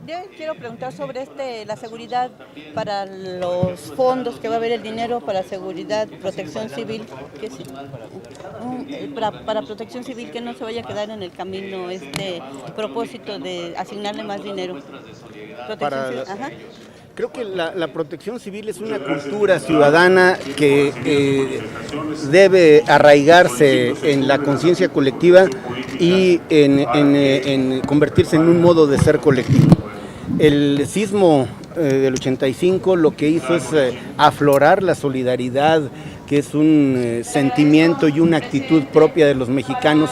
Yo quiero preguntar sobre la seguridad para los fondos que va a haber el dinero para seguridad, protección civil, para protección civil que no se vaya a quedar en el camino este propósito de asignarle más dinero. Protección civil, ajá. Creo que la protección civil es una cultura ciudadana que debe arraigarse en la conciencia colectiva y en convertirse en un modo de ser colectivo. El sismo del 85 lo que hizo es aflorar la solidaridad, que es un sentimiento y una actitud propia de los mexicanos,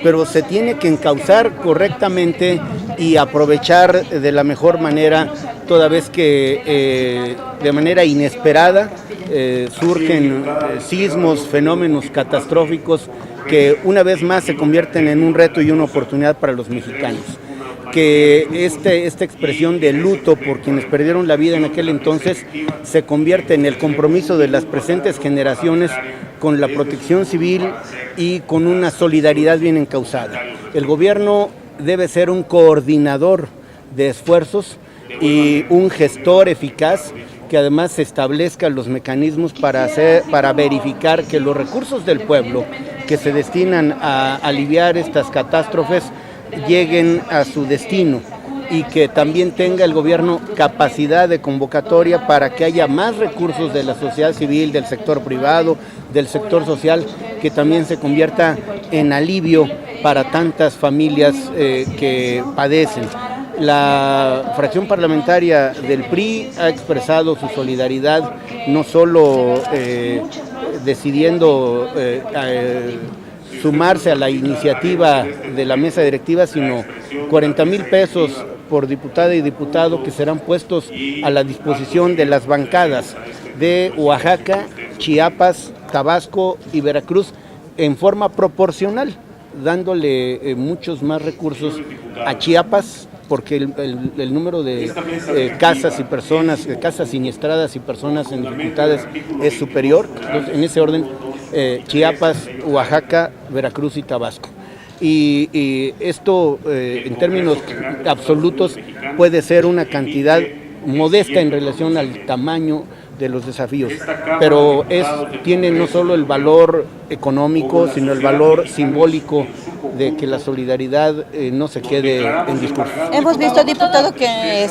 pero se tiene que encauzar correctamente y aprovechar de la mejor manera, toda vez que de manera inesperada surgen sismos, fenómenos catastróficos que una vez más se convierten en un reto y una oportunidad para los mexicanos. Que esta expresión de luto por quienes perdieron la vida en aquel entonces se convierte en el compromiso de las presentes generaciones con la protección civil y con una solidaridad bien encauzada. El gobierno debe ser un coordinador de esfuerzos y un gestor eficaz que además establezca los mecanismos para verificar que los recursos del pueblo que se destinan a aliviar estas catástrofes lleguen a su destino, y que también tenga el gobierno capacidad de convocatoria para que haya más recursos de la sociedad civil, del sector privado, del sector social, que también se convierta en alivio para tantas familias que padecen. La fracción parlamentaria del PRI ha expresado su solidaridad, no solo decidiendo sumarse a la iniciativa de la mesa directiva, sino 40,000 pesos por diputada y diputado que serán puestos a la disposición de las bancadas de Oaxaca, Chiapas, Tabasco y Veracruz en forma proporcional, dándole muchos más recursos a Chiapas, porque el número de casas y personas, casas siniestradas y personas en dificultades es superior. Entonces, en ese orden, Chiapas, Oaxaca, Veracruz y Tabasco. Y esto, en términos absolutos, puede ser una cantidad modesta en relación al tamaño de los desafíos, pero tiene no solo el valor económico, sino el valor simbólico de que la solidaridad no se quede en discurso. Hemos visto, diputado, que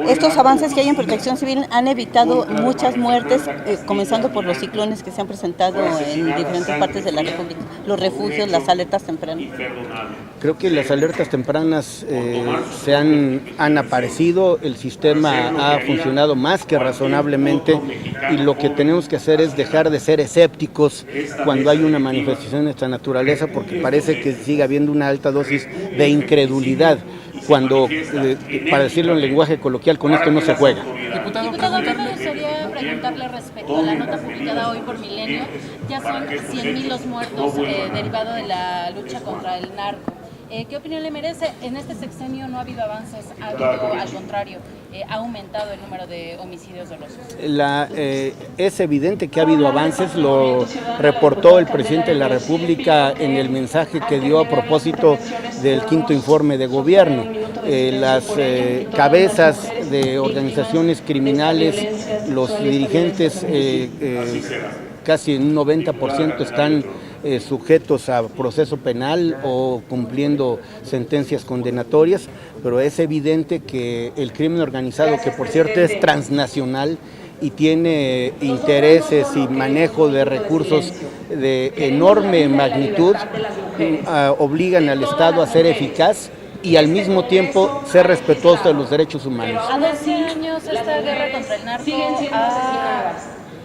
estos avances que hay en protección civil han evitado muchas muertes, comenzando por los ciclones que se han presentado en diferentes partes de la República, los refugios, las alertas tempranas. Creo que las alertas tempranas han aparecido, el sistema ha funcionado más que razonablemente, y lo que tenemos que hacer es dejar de ser escépticos cuando hay una manifestación de esta naturaleza, porque parece que sigue habiendo una alta dosis de incredulidad, cuando, para decirlo en lenguaje coloquial, con esto no se juega. Diputado, me gustaría preguntarle respecto a la nota publicada hoy por Milenio. Ya son 100,000 los muertos derivados de la lucha contra el narco. ¿Qué opinión le merece? En este sexenio no ha habido avances, al contrario, ha aumentado el número de homicidios dolosos. Es evidente que ha habido avances, lo reportó el presidente de la República en el mensaje que dio a propósito del quinto informe de gobierno. Las cabezas de organizaciones criminales, los dirigentes, casi un 90% están sujetos a proceso penal o cumpliendo sentencias condenatorias, pero es evidente que el crimen organizado, que por cierto es transnacional y tiene intereses y manejo de recursos de enorme magnitud, obligan al Estado a ser eficaz y al mismo tiempo ser respetuoso de los derechos humanos. A 12 años esta guerra contra el narco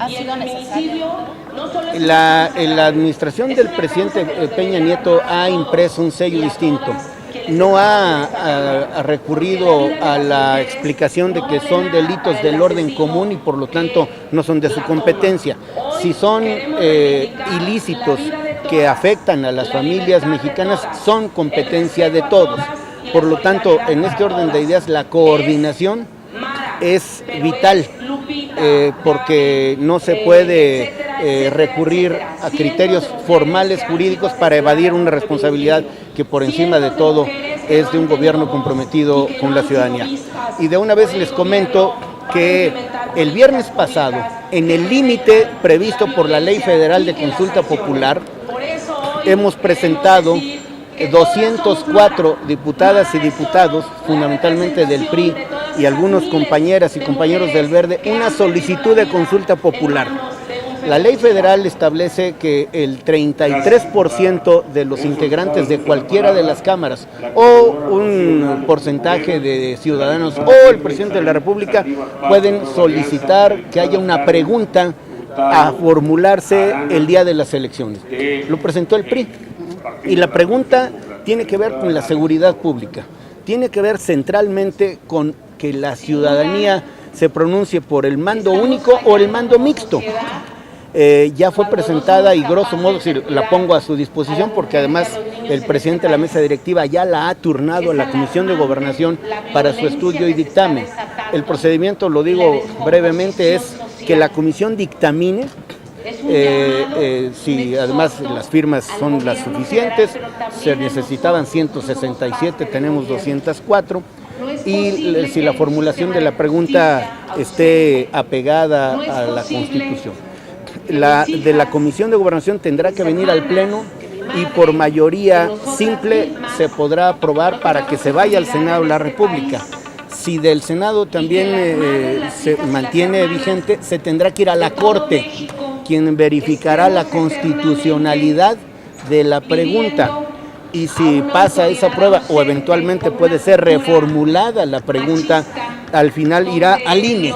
ha sido necesaria. La administración del presidente Peña Nieto ha impreso un sello distinto. No ha recurrido a la explicación de que son delitos del orden común y por lo tanto no son de su competencia. Si son ilícitos que afectan a las familias mexicanas, son competencia de todos. Por lo tanto, en este orden de ideas, la coordinación es vital, porque no se puede recurrir a criterios formales jurídicos para evadir una responsabilidad que por encima de todo es de un gobierno comprometido con la ciudadanía. Y de una vez les comento que el viernes pasado, en el límite previsto por la Ley Federal de Consulta Popular, hemos presentado 204 diputadas y diputados, fundamentalmente del PRI y algunos compañeras y compañeros del Verde, una solicitud de consulta popular. La ley federal establece que el 33% de los integrantes de cualquiera de las cámaras o un porcentaje de ciudadanos o el presidente de la República pueden solicitar que haya una pregunta a formularse el día de las elecciones. Lo presentó el PRI y la pregunta tiene que ver con la seguridad pública, tiene que ver centralmente con que la ciudadanía se pronuncie por el mando único o el mando mixto. Ya fue presentada y grosso modo la pongo a su disposición porque además el presidente de la mesa directiva ya la ha turnado a la Comisión de Gobernación para su estudio y dictamen. El procedimiento, lo digo brevemente, es que la comisión dictamine si además las firmas son las suficientes, se necesitaban 167, tenemos 204, y si la formulación de la pregunta esté apegada a la Constitución. De la Comisión de Gobernación tendrá que venir al Pleno y por mayoría simple se podrá aprobar para que se vaya al Senado de la República. Si del Senado también se mantiene vigente, se tendrá que ir a la Corte, quien verificará la constitucionalidad de la pregunta. Y si pasa esa prueba o eventualmente puede ser reformulada la pregunta, al final irá al INE,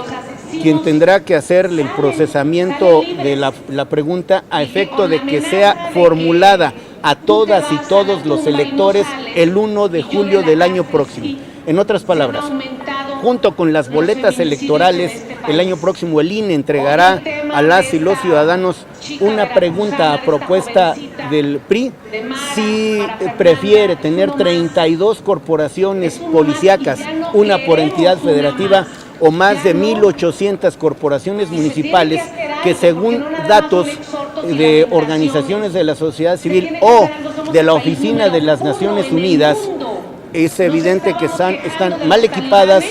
quien tendrá que hacer el procesamiento de la pregunta a efecto de que sea formulada a todas y todos los electores el 1 de julio del año próximo. En otras palabras, junto con las boletas electorales, el año próximo el INE entregará a las y los ciudadanos una pregunta a propuesta del PRI si prefiere tener 32 corporaciones policíacas, una por entidad federativa, o más de 1,800 corporaciones municipales que, según datos de organizaciones de la sociedad civil o de la Oficina de las Naciones Unidas, es evidente que están mal equipadas,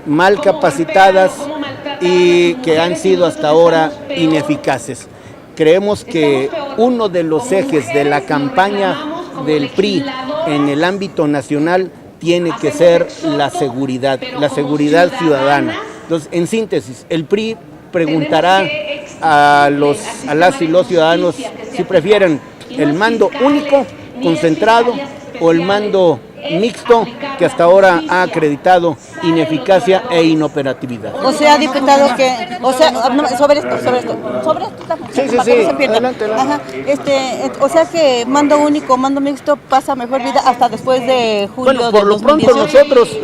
mal capacitadas y que han sido hasta ahora ineficaces. Creemos que uno de los ejes de la campaña del PRI en el ámbito nacional tiene que ser la seguridad ciudadana. Entonces, en síntesis, el PRI preguntará a las y los ciudadanos si prefieren el mando único, concentrado, o el mando mixto, que hasta ahora ha acreditado ineficacia e inoperatividad. O sea, diputado, sobre esto, Sí, adelante. Ajá, o sea que mando único, mando mixto pasa mejor vida hasta después de julio. Bueno, por lo pronto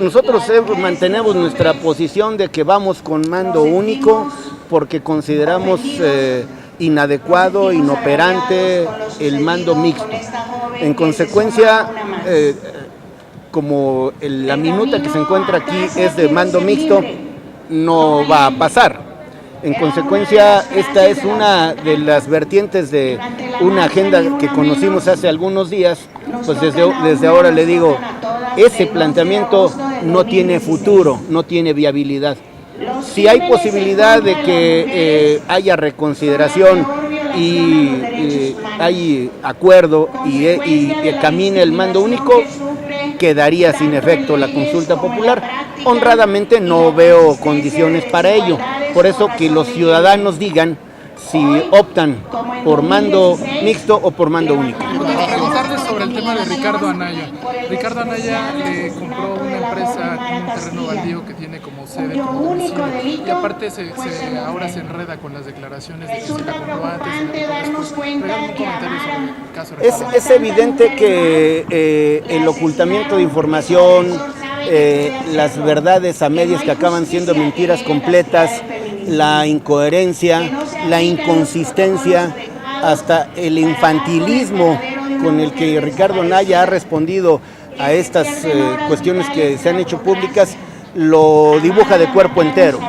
nosotros mantenemos nuestra posición de que vamos con mando único porque consideramos inadecuado, inoperante el mando mixto. En consecuencia, como la minuta que se encuentra aquí es de mando mixto, no va a pasar. En consecuencia, esta es una de las vertientes de una agenda que conocimos hace algunos días. Pues desde ahora le digo, ese planteamiento no tiene futuro, no tiene viabilidad. Si hay posibilidad de que haya reconsideración y hay acuerdo y camine el mando único, quedaría sin efecto la consulta popular. Honradamente no veo condiciones para ello. Por eso que los ciudadanos digan si optan por mando mixto o por mando único. Preguntarles sobre el tema de Ricardo Anaya. Ricardo Anaya le compró una empresa un terreno baldío que tiene como sede, como domicilio, y aparte ahora se enreda con las declaraciones de que se la compró antes y la compró después. Regálame un comentario sobre el caso de Ricardo. Es evidente que el ocultamiento de información, las verdades a medias que acaban siendo mentiras completas, la incoherencia, la inconsistencia, hasta el infantilismo con el que Ricardo Anaya ha respondido a estas cuestiones que se han hecho públicas, lo dibuja de cuerpo entero.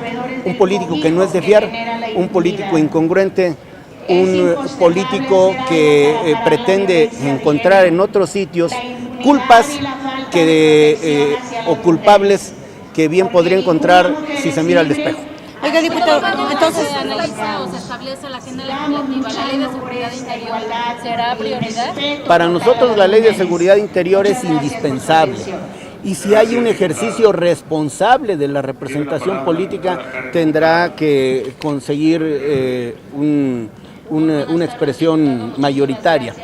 Un político que no es de fiar, un político incongruente, un político que pretende encontrar en otros sitios culpas o culpables que bien podría encontrar si se mira al espejo. Oiga, diputado, entonces... ¿Se analiza o se establece la agenda legislativa? ¿La ley de seguridad interior será prioridad? Para nosotros la ley de seguridad interior es indispensable. Y si hay un ejercicio responsable de la representación política, tendrá que conseguir una expresión mayoritaria.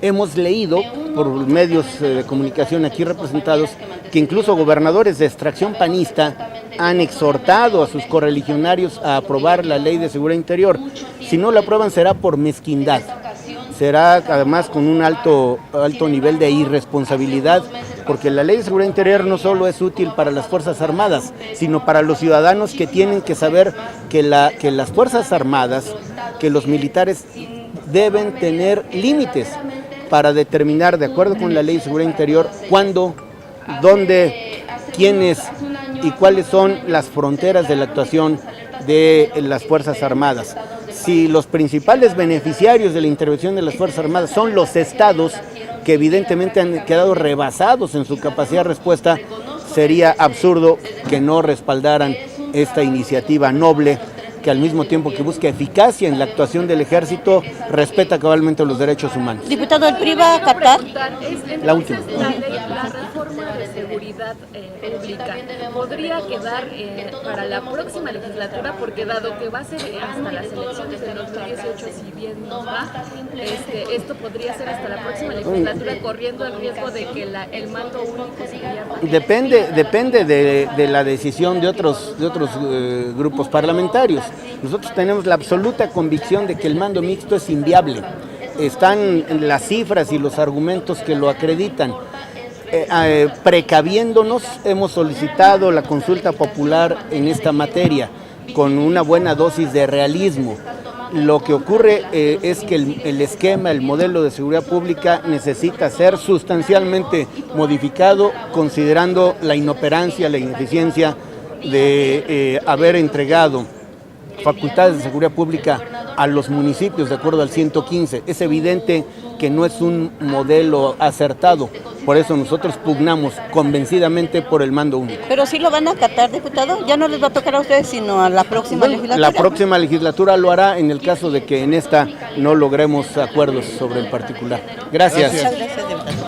Hemos leído por medios de comunicación aquí representados que incluso gobernadores de extracción panista han exhortado a sus correligionarios a aprobar la ley de seguridad interior. Si no la aprueban será por mezquindad, será además con un alto nivel de irresponsabilidad, porque la ley de seguridad interior no solo es útil para las Fuerzas Armadas, sino para los ciudadanos que tienen que saber que las Fuerzas Armadas, que los militares deben tener límites para determinar, de acuerdo con la ley de seguridad interior, cuándo, dónde, quiénes y cuáles son las fronteras de la actuación de las Fuerzas Armadas. Si los principales beneficiarios de la intervención de las Fuerzas Armadas son los estados, que evidentemente han quedado rebasados en su capacidad de respuesta, sería absurdo que no respaldaran esta iniciativa noble, que al mismo tiempo que busca eficacia en la actuación del ejército, respeta cabalmente los derechos humanos. Diputado, ¿el PRI va a acatar? La última. La reforma de seguridad pública podría quedar para la próxima legislatura, porque dado que va a ser hasta las elecciones de 2018, si bien nos va, esto podría ser hasta la próxima legislatura, corriendo el riesgo de que el mando único se pierda. Depende de la decisión de otros grupos parlamentarios. Nosotros tenemos la absoluta convicción de que el mando mixto es inviable. Están las cifras y los argumentos que lo acreditan. Precaviéndonos, hemos solicitado la consulta popular en esta materia, con una buena dosis de realismo. Lo que ocurre es que el esquema, el modelo de seguridad pública necesita ser sustancialmente modificado, considerando la inoperancia, la ineficiencia de haber entregado facultades de seguridad pública a los municipios de acuerdo al 115. Es evidente que no es un modelo acertado, por eso nosotros pugnamos convencidamente por el mando único. Pero sí lo van a acatar, diputado, ya no les va a tocar a ustedes, sino a la próxima legislatura. La próxima legislatura lo hará en el caso de que en esta no logremos acuerdos sobre el particular. Gracias. Muchas gracias, diputado.